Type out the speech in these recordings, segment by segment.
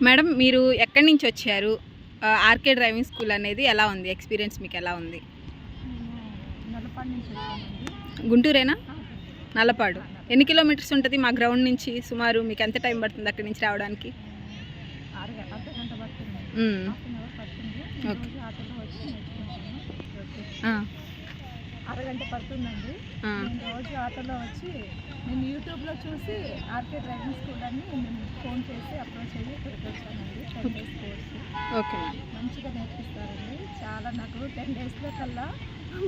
Madam మీరు ఎక్కడి నుంచి వచ్చారు? ఆర్కే డ్రైవింగ్ స్కూల్ అనేది ఎలా ఉంది? ఎక్స్పీరియన్స్ మీకు ఎలా ఉంది? నల్లపాడు నుంచి వచ్చానండి. గుంటూరేనా? నల్లపాడు. ఎన్ని కిలోమీటర్స్ ఉంటుంది మా గ్రౌండ్ నుంచి సుమారు? మీకు ఎంత టైం పడుతుంది అక్కడి నుంచి రావడానికి? అర్ధగంట పడుతుంది. హాఫ్ అన్ అవర్ పడుతుంది. ఓకే. ఆటోలో వచ్చి నేర్చుకుంటాను. అరగంట పడుతుందండి. నేను రోజు ఆటోలో వచ్చి నేను యూట్యూబ్లో చూసి ఆర్కే డ్రైవింగ్ స్కూల్ అని నేను ఫోన్ చేసి అప్రోచ్ అయ్యి ఇక్కడికి వచ్చానండి. 10 డేస్ కోర్స్. ఓకే. మంచిగా నేర్పిస్తారండి. చాలా నాకు 10 డేస్లో కల్లా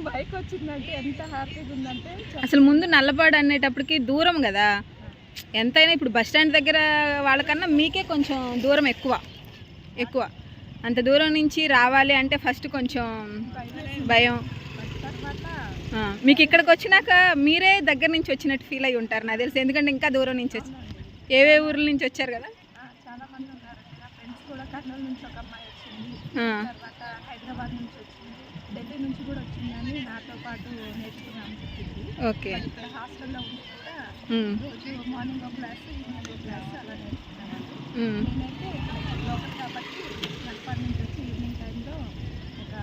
బైక్ వచ్చిందంటే ఎంత హ్యాపీగా ఉందంటే అసలు ముందు నల్లపాడు అనేటప్పటికి దూరం కదా, ఎంతైనా ఇప్పుడు బస్ స్టాండ్ దగ్గర వాళ్ళకన్నా మీకే కొంచెం దూరం ఎక్కువ. అంత దూరం నుంచి రావాలి అంటే ఫస్ట్ కొంచెం భయం. మీకు ఇక్కడికి వచ్చినాక మీరే దగ్గర నుంచి వచ్చినట్టు ఫీల్ అయ్యి ఉంటారు నాకు తెలిసి, ఎందుకంటే ఇంకా దూరం నుంచి వచ్చి ఏవే ఊర్ల నుంచి వచ్చారు కదా. చాలా మంది ఉన్నారు. నా ఫ్రెండ్స్ కూడా కర్నూలు నుంచి ఒక అమ్మాయి వచ్చింది, తర్వాత హైదరాబాద్ నుంచి వచ్చింది, ఢిల్లీ నుంచి కూడా వచ్చిందని నాతో పాటు నేర్చుకున్నాను చెప్పింది. ఓకే. ఇక్కడ హాస్టల్లో ఉండి కూడా రోజు మార్నింగ్ ఒక క్లాస్, ఈవినింగ్ ఒక క్లాస్ అలా నేర్చుకున్నాను. నేనైతే ఇక్కడ లోకల్ కాబట్టి నల్పాడు నుంచి వచ్చి ఈవినింగ్ టైంలో ఒక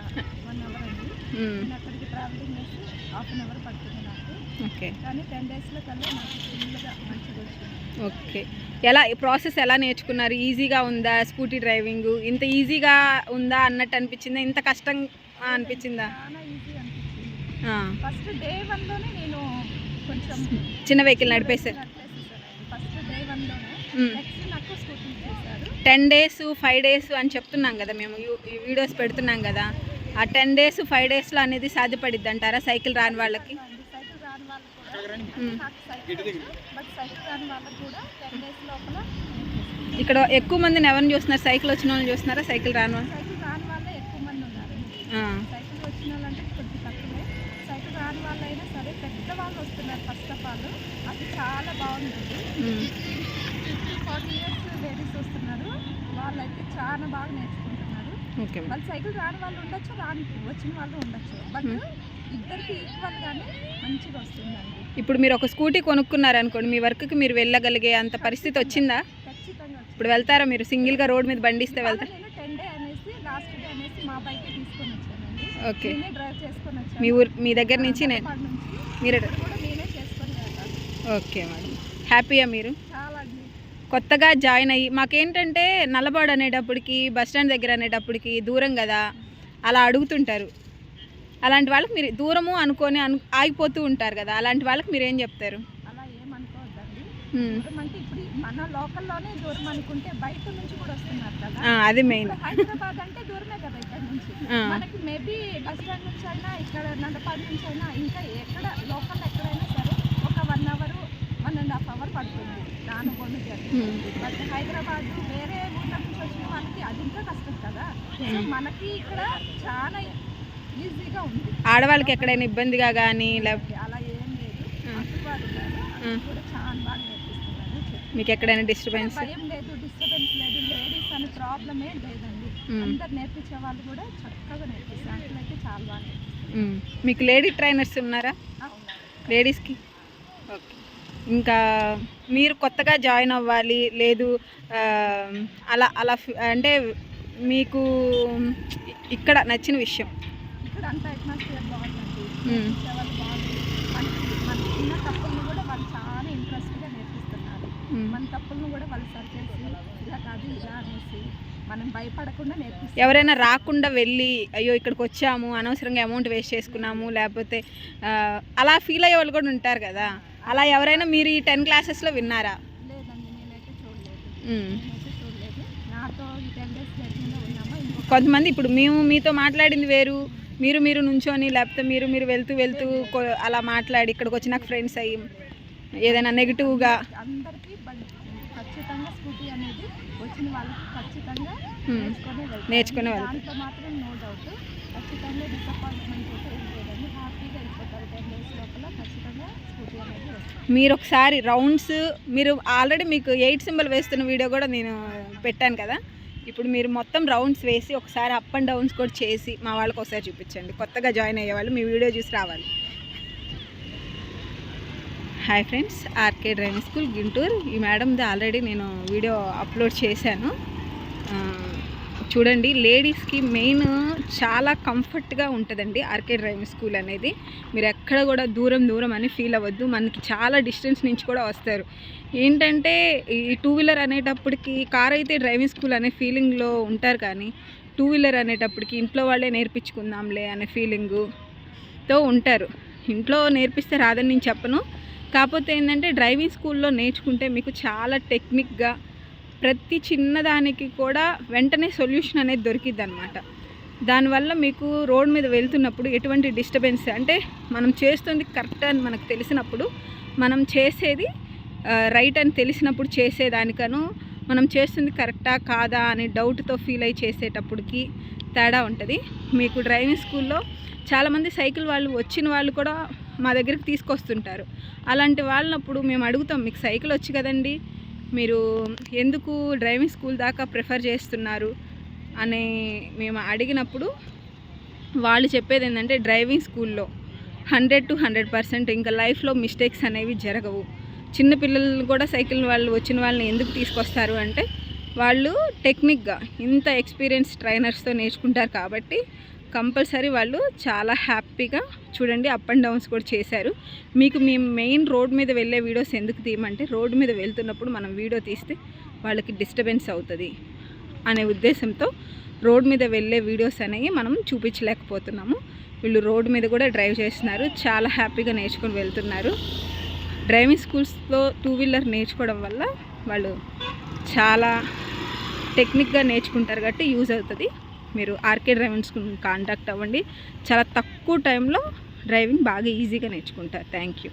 1 అవర్ అండి. నేను అక్కడికి ట్రావెలింగ్ చేసి హాఫ్ అన్ అవర్ పడుతుంది నాకు. ఓకే. కానీ 10 డేస్లో కల్లా నాకు ఫుల్గా మంచిగా వచ్చింది. ఓకే. ఎలా ప్రాసెస్ ఎలా నేర్చుకున్నారు? ఈజీగా ఉందా స్కూటీ డ్రైవింగ్? ఇంత ఈజీగా ఉందా అన్నట్టు అనిపించిందా? ఇంత కష్టం అనిపించిందా? చాలా ఈజీ అనిపించింది. ఫస్ట్ డే 1లోనే నేను కొంచెం చిన్న వెహికల్ నడిపేశారు. ఫస్ట్ డే 1లోనే. నెక్స్ట్ నాకు స్కూటీ చేశారు. 10 డేస్ 5 డేస్ అని చెప్తున్నాం కదా, మేము వీడియోస్ పెడుతున్నాం కదా. ఆ 10 డేస్ 5 డేస్లో అనేది సాధ్యపడిద్ది అంటారా సైకిల్ రాని వాళ్ళకి? సైకిల్ రాని వాళ్ళకి కూడా నాకు సైకిల్ బట్ సైకిల్ రాని వాళ్ళకి కూడా 10 డేస్ లోపల ఇక్కడ ఎక్కువ మందిని ఎవరిని చూస్తున్నారు? సైకిల్ వచ్చిన వాళ్ళని చూస్తున్నారా సైకిల్ రాని వాళ్ళు? సైకిల్ రాని వాళ్ళే ఎక్కువ మంది ఉన్నారండి. సైకిల్ వచ్చిన వాళ్ళంటే కొద్ది తక్కువే. సైకిల్ రాని వాళ్ళు అయినా సరే పెద్దవాళ్ళు వస్తున్నారు. ఫస్ట్ ఆఫ్ ఆల్ అది చాలా బాగుందండి. 40 ఇయర్స్ లేడీస్ వస్తున్నారు. వాళ్ళైతే చాలా బాగా నేర్చుకుంటున్నారు. వాళ్ళు సైకిల్ రాని వాళ్ళు ఉండొచ్చు, వచ్చిన వాళ్ళు ఉండొచ్చు, బట్ ఇద్దరికి ఈక్వల్గానే మంచిగా వస్తుందండి. ఇప్పుడు మీరు ఒక స్కూటీ కొనుక్కున్నారు అనుకోండి, మీ వర్క్కి మీరు వెళ్ళగలిగే అంత పరిస్థితి వచ్చిందా? ఖచ్చితంగా. ఇప్పుడు వెళ్తారా మీరు? సింగిల్గా రోడ్ మీద బండి ఇస్తే వెళ్తారా? నేను 10 డే అనేసి లాస్ట్ డే అనేసి మా బైక్ తీసుకొని వచ్చానండి. ఓకే. నేనే డ్రైవ్ చేసుకొని వచ్చాను. మీ దగ్గర నుంచి మీరు కూడా నేనే చేసుకొని వెళ్తాను. Okay madam. హ్యాపీయా మీరు? చాలా అండి. కొత్తగా జాయిన్ అయ్యి మాకేంటంటే నల్లబాడు అనేటప్పటికి బస్ స్టాండ్ దగ్గర అనేటప్పటికి దూరం కదా, అలా అడుగుతుంటారు. అలాంటి వాళ్ళకి మీరు దూరము అనుకొని ఆగిపోతూ ఉంటారు కదా, అలాంటి వాళ్ళకి మీరు ఏం చెప్తారు? అలా ఏమనుకోవద్దండి. దూరం అంటే ఇప్పుడు మన లోకల్లోనే దూరం అనుకుంటే బయట నుంచి కూడా వస్తున్నారు కదా. అది మెయిన్. హైదరాబాద్ అంటే దూరమే కదా ఇక్కడ నుంచి. మనకి మేబీ బస్ స్టాండ్ నుంచి అయినా ఇక్కడ నల్లపాడు నుంచి అయినా ఇంకా ఎక్కడ లోకల్ ఎక్కడైనా సరే ఒక 1 అవర్ 1.5 అవర్ పడుతుంది అనుకోండి. బట్ హైదరాబాద్ వేరే ఊళ్ళ నుంచి వచ్చిన వాళ్ళకి అది ఇంకా కష్టం కదా. సో మనకి ఇక్కడ చాలా ఈజీగా ఉంది. ఆడవాళ్ళకి ఎక్కడైనా ఇబ్బందిగా కానీ లేకపోతే అలా ఏం లేదు. వాళ్ళు కూడా చాలా బాగా నేర్పిస్తున్నారు. మీకు ఎక్కడైనా డిస్టర్బెన్స్? భయం లేదు, డిస్టర్బెన్స్ లేదు, లేడీస్ అనే ప్రాబ్లమే లేదండి. అందరు నేర్పించే వాళ్ళు కూడా చక్కగా నేర్పిస్తారు. అట్లయితే చాలా బాగా నేర్పిస్తారు. మీకు లేడీ ట్రైనర్స్ ఉన్నారా లేడీస్కి? ఓకే. ఇంకా మీరు కొత్తగా జాయిన్ అవ్వాలి లేదు అలా అంటే మీకు ఇక్కడ నచ్చిన విషయం? ఇక్కడ అంతా అట్మాస్ఫియర్ బాగుందండి. వాళ్ళు బాగుంది. మన చిన్న తప్పులను కూడా వాళ్ళు చాలా ఇంట్రెస్ట్గా నేర్పిస్తున్నారు. మన తప్పులను కూడా వాళ్ళు సరి చేసి ఇలా కాదు ఇలా అనేసి మనం భయపడకుండా నేర్పిస్తారు. ఎవరైనా రాకుండా వెళ్ళి అయ్యో ఇక్కడికి వచ్చాము అనవసరంగా అమౌంట్ వేస్ట్ చేసుకున్నాము లేకపోతే అలా ఫీల్ అయ్యే వాళ్ళు కూడా ఉంటారు కదా, అలా ఎవరైనా మీరు ఈ 10 క్లాసెస్లో విన్నారా? లేదండి, నేనైతే చూడలేదు. నాతో ఈ 10 డేస్ జర్నీలో ఉన్నామా. కొంతమంది ఇప్పుడు మేము మీతో మాట్లాడింది వేరు, మీరు నుంచొని లేకపోతే మీరు వెళ్తూ అలా మాట్లాడి ఇక్కడికి వచ్చి నాకు ఫ్రెండ్స్ అయ్యి ఏదైనా నెగిటివ్గా. అందరికీ ఖచ్చితంగా స్కూటీ అనేది వచ్చిన వాళ్ళకి ఖచ్చితంగా నేర్చుకునే వాళ్ళు దాంట్లో మాత్రం నో డౌట్. ఖచ్చితంగా డిసప్పాయింట్మెంట్ అయితే ఏం లేదండి. హ్యాపీగా వెళ్ళిపోతారు 10 డేస్ లోపల. ఖచ్చితంగా స్కూటీ అనేది వస్తుంది. మీరు ఒకసారి రౌండ్స్ మీరు ఆల్రెడీ మీకు 8 సింబల్ వేస్తున్న వీడియో కూడా నేను పెట్టాను కదా, ఇప్పుడు మీరు మొత్తం రౌండ్స్ వేసి ఒకసారి అప్ అండ్ డౌన్స్ కూడా చేసి మా వాళ్ళకి ఒకసారి చూపించండి. కొత్తగా జాయిన్ అయ్యే వాళ్ళు మీ వీడియో చూసి రావాలి. Hi friends, RK driving school Guntur. ఈ మేడంది ఆల్రెడీ నేను వీడియో అప్లోడ్ చేశాను. చూడండి, లేడీస్కి మెయిన్ చాలా కంఫర్ట్గా ఉంటుందండి ఆర్కే డ్రైవింగ్ స్కూల్ అనేది. మీరు ఎక్కడ కూడా దూరం అని ఫీల్ అవ్వద్దు. మనకి చాలా డిస్టెన్స్ నుంచి కూడా వస్తారు. ఏంటంటే ఈ 2 వీలర్ అనేటప్పటికి, కార్ అయితే డ్రైవింగ్ స్కూల్ అనే ఫీలింగ్లో ఉంటారు, కానీ 2 వీలర్ అనేటప్పటికి ఇంట్లో వాళ్ళే నేర్పించుకుందాంలే అనే ఫీలింగుతో ఉంటారు. ఇంట్లో నేర్పిస్తే రాదని నేను చెప్పను, కాకపోతే ఏంటంటే డ్రైవింగ్ స్కూల్లో నేర్చుకుంటే మీకు చాలా టెక్నిక్గా ప్రతి చిన్నదానికి కూడా వెంటనే సొల్యూషన్ అనేది దొరికిద్ది అనమాట. దానివల్ల మీకు రోడ్ మీద వెళ్తున్నప్పుడు ఎటువంటి డిస్టర్బెన్స్, అంటే మనం చేస్తుంది కరెక్ట్ అని మనకు తెలిసినప్పుడు, మనం చేసేది రైట్ అని తెలిసినప్పుడు చేసేదానికను మనం చేస్తుంది కరెక్టా కాదా అని డౌట్తో ఫీల్ అయ్యి చేసేటప్పటికి తేడా ఉంటుంది. మీకు డ్రైవింగ్ స్కూల్లో చాలామంది సైకిల్ వాళ్ళు వచ్చిన వాళ్ళు కూడా మా దగ్గరికి తీసుకొస్తుంటారు. అలాంటి వాళ్ళనప్పుడు మేము అడుగుతాం, మీకు సైకిల్ వచ్చు కదండి, మీరు ఎందుకు డ్రైవింగ్ స్కూల్ దాకా ప్రిఫర్ చేస్తున్నారు అని మేము అడిగినప్పుడు వాళ్ళు చెప్పేది ఏంటంటే, డ్రైవింగ్ స్కూల్లో 100 to 100% ఇంకా లైఫ్లో మిస్టేక్స్ అనేవి జరగవు. చిన్నపిల్లలు కూడా సైకిల్ వాళ్ళు వచ్చిన వాళ్ళని ఎందుకు తీసుకొస్తారు అంటే, వాళ్ళు టెక్నిక్గా ఇంత ఎక్స్పీరియన్స్ ట్రైనర్స్తో నేర్చుకుంటారు కాబట్టి కంపల్సరీ వాళ్ళు చాలా హ్యాపీగా. చూడండి, అప్ అండ్ డౌన్స్ కూడా చేశారు. మీకు మేము మెయిన్ రోడ్ మీద వెళ్ళే వీడియోస్ ఎందుకు తీయమంటే, రోడ్డు మీద వెళ్తున్నప్పుడు మనం వీడియో తీస్తే వాళ్ళకి డిస్టర్బెన్స్ అవుతుంది అనే ఉద్దేశంతో రోడ్ మీద వెళ్ళే వీడియోస్ అనేవి మనం చూపించలేకపోతున్నాము. వీళ్ళు రోడ్డు మీద కూడా డ్రైవ్ చేస్తున్నారు, చాలా హ్యాపీగా నేర్చుకొని వెళ్తున్నారు. డ్రైవింగ్ స్కూల్స్లో 2 వీలర్ నేర్చుకోవడం వల్ల వాళ్ళు చాలా టెక్నిక్గా నేర్చుకుంటారు కాబట్టి యూజ్ అవుతుంది. మీరు ఆర్కే డ్రైవింగ్ స్కూల్ కాంటాక్ట్ అవ్వండి. చాలా తక్కువ టైంలో డ్రైవింగ్ బాగా ఈజీగా నేర్చుకుంటారు. Thank you.